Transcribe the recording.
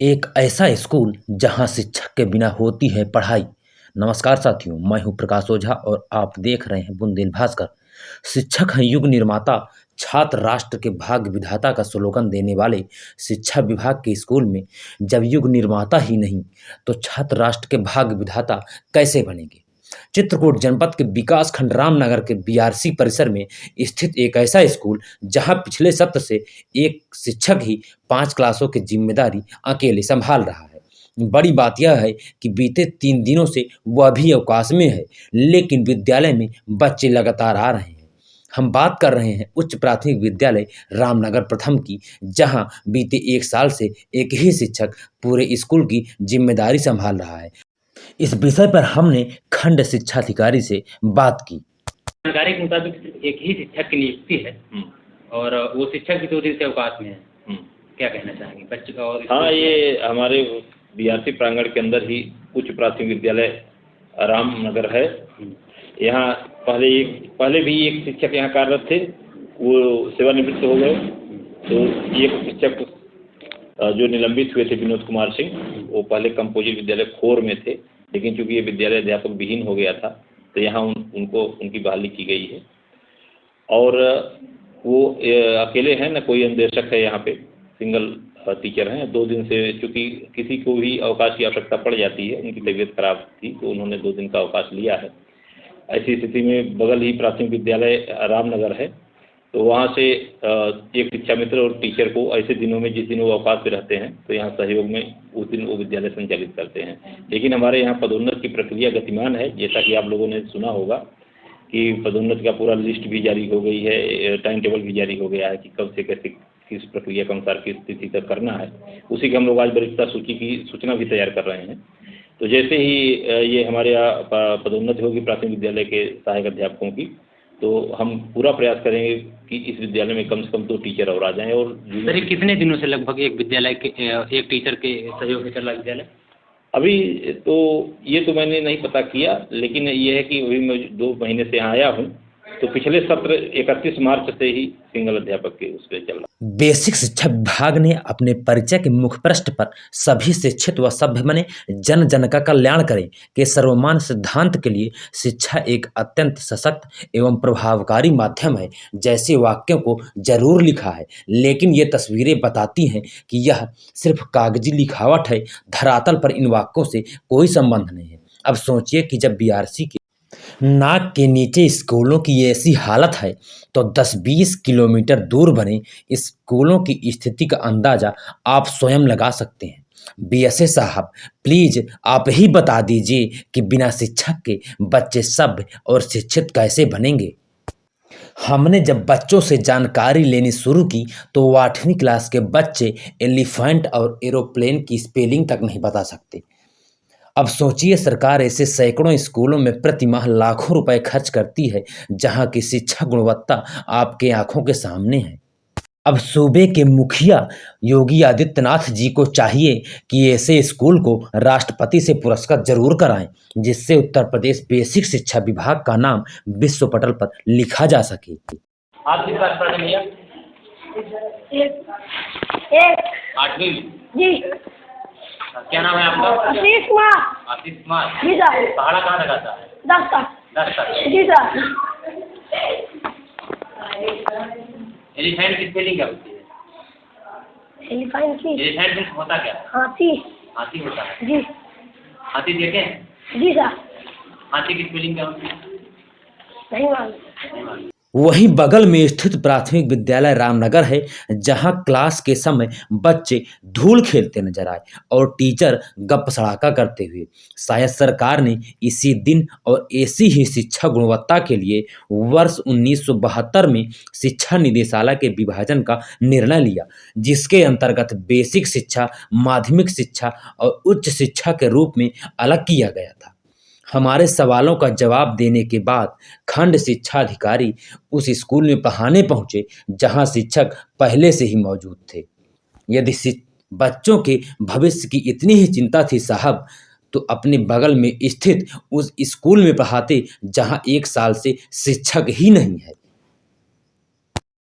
एक ऐसा स्कूल जहां शिक्षक के बिना होती है पढ़ाई। नमस्कार साथियों, मैं हूं प्रकाश ओझा और आप देख रहे हैं बुंदेल भास्कर। शिक्षक हैं युग निर्माता, छात्र राष्ट्र के भाग्य विधाता का स्लोगन देने वाले शिक्षा विभाग के स्कूल में जब युग निर्माता ही नहीं तो छात्र राष्ट्र के भाग्य विधाता कैसे बनेंगे। चित्रकूट जनपद के विकास खंड रामनगर के बीआरसी परिसर में स्थित एक ऐसा स्कूल जहां पिछले सत्र से एक शिक्षक ही 5 क्लासों की जिम्मेदारी अकेले संभाल रहा है। बड़ी बात यह है कि बीते 3 दिनों से वह भी अवकाश में है, लेकिन विद्यालय में बच्चे लगातार आ रहे हैं। हम बात कर रहे हैं उच्च प्राथमिक विद्यालय रामनगर प्रथम की, जहां बीते 1 साल से एक ही शिक्षक पूरे स्कूल की जिम्मेदारी संभाल रहा है। इस विषय पर हमने खंड शिक्षाधिकारी से बात की। जानकारी के मुताबिक एक ही शिक्षक की नियुक्ति है और वो शिक्षक भी 2 दिन से अवकाश में है। क्या कहना चाहेंगे बच्चे का? और हाँ, ये हमारे बीआरसी प्रांगण के अंदर ही उच्च प्राथमिक विद्यालय रामनगर है। यहाँ पहले भी एक शिक्षक यहाँ कार्यरत थे, वो सेवानिवृत्त हो गए। तो एक शिक्षक जो निलंबित हुए थे विनोद कुमार सिंह, वो पहले कंपोजिट विद्यालय खोर में थे, लेकिन चूंकि ये विद्यालय अध्यापक विहीन हो गया था तो यहाँ उनकी बहाली की गई है। और वो अकेले हैं, न कोई अनुदेशक है, यहाँ पे सिंगल टीचर हैं। 2 दिन से चूँकि किसी को भी अवकाश की आवश्यकता पड़ जाती है, उनकी तबीयत खराब थी तो उन्होंने 2 दिन का अवकाश लिया है। ऐसी स्थिति में बगल ही प्राथमिक विद्यालय रामनगर है, तो वहाँ से एक शिक्षा मित्र और टीचर को ऐसे दिनों में, जिस दिन वो अवकाश पे रहते हैं, तो यहाँ सहयोग में उस दिन वो विद्यालय संचालित करते हैं। लेकिन हमारे यहाँ पदोन्नत की प्रक्रिया गतिमान है, जैसा कि आप लोगों ने सुना होगा कि पदोन्नत का पूरा लिस्ट भी जारी हो गई है, टाइम टेबल भी जारी हो गया है कि कब से कैसे किस प्रक्रिया के अनुसार किस तिथि तक करना है। उसी के हम लोग आज वरिष्ठता सूची की सूचना भी तैयार कर रहे हैं। तो जैसे ही ये हमारे यहाँ पदोन्नति होगी प्राथमिक विद्यालय के सहायक अध्यापकों की, तो हम पूरा प्रयास करेंगे कि इस विद्यालय में कम से कम 2 टीचर और आ जाएं। और सर, कितने दिनों से लगभग एक विद्यालय के एक टीचर के सहयोग से चल रहा विद्यालय? अभी तो ये तो मैंने नहीं पता किया, लेकिन ये है कि अभी मैं 2 महीने से यहाँ आया हूँ, तो पिछले सत्र 31 मार्च से ही सिंगल अध्यापक के उस पर चल रहा। बेसिक शिक्षा विभाग ने अपने परिचय के मुख्य पृष्ठ पर सभी शिक्षित व सभ्य बने, जन जन का कल्याण करें के सर्वमान्य सिद्धांत के लिए शिक्षा एक अत्यंत सशक्त एवं प्रभावकारी माध्यम है जैसे वाक्यों को जरूर लिखा है, लेकिन ये तस्वीरें बताती हैं कि यह सिर्फ कागजी लिखावट है। धरातल पर इन वाक्यों से कोई संबंध नहीं है। अब सोचिए कि जब बीआरसी के नाक के नीचे स्कूलों की ऐसी हालत है तो 10-20 किलोमीटर दूर बने स्कूलों की स्थिति का अंदाजा आप स्वयं लगा सकते हैं। बीएसए साहब, प्लीज आप ही बता दीजिए कि बिना शिक्षक के बच्चे सभ्य और शिक्षित कैसे बनेंगे। हमने जब बच्चों से जानकारी लेनी शुरू की तो 8वीं क्लास के बच्चे एलिफेंट और एरोप्लेन की स्पेलिंग तक नहीं बता सकते। अब सोचिए, सरकार ऐसे सैकड़ों स्कूलों में प्रति माह लाखों रुपए खर्च करती है, जहां की शिक्षा गुणवत्ता आपके आंखों के सामने है। अब सूबे के मुखिया योगी आदित्यनाथ जी को चाहिए कि ऐसे स्कूल को राष्ट्रपति से पुरस्कार जरूर कराएं, जिससे उत्तर प्रदेश बेसिक शिक्षा विभाग का नाम विश्व पटल पर लिखा जा सके। आप किस क्लास पढ़ रहे हैं? 8वीं जी। क्या नाम है आपका? आशीष कुमार। आशीष कुमार जी सर। पहाड़ा कहाँ लगाता है? 10 का। 10 तक। जी सर। एलिफेंट की स्पेलिंग क्या होती है? एलिफेंट की? एलिफेंट मीन्स होता क्या? हाथी। हाथी होता है। जी। हाथी देखे हैं? जी सर। हाथी की स्पेलिंग क्या होती है? नहीं मालूम। नहीं मालूम। वहीं बगल में स्थित प्राथमिक विद्यालय रामनगर है, जहां क्लास के समय बच्चे धूल खेलते नजर आए और टीचर गप सड़ाका करते हुए। शायद सरकार ने इसी दिन और ऐसी ही शिक्षा गुणवत्ता के लिए वर्ष 1972 में शिक्षा निदेशालय के विभाजन का निर्णय लिया, जिसके अंतर्गत बेसिक शिक्षा, माध्यमिक शिक्षा और उच्च शिक्षा के रूप में अलग किया गया था। हमारे सवालों का जवाब देने के बाद खंड शिक्षा अधिकारी उस स्कूल में पढ़ाने पहुंचे जहां शिक्षक पहले से ही मौजूद थे। यदि बच्चों के भविष्य की इतनी ही चिंता थी साहब, तो अपने बगल में स्थित उस स्कूल में पढ़ाते जहां 1 साल से शिक्षक ही नहीं है।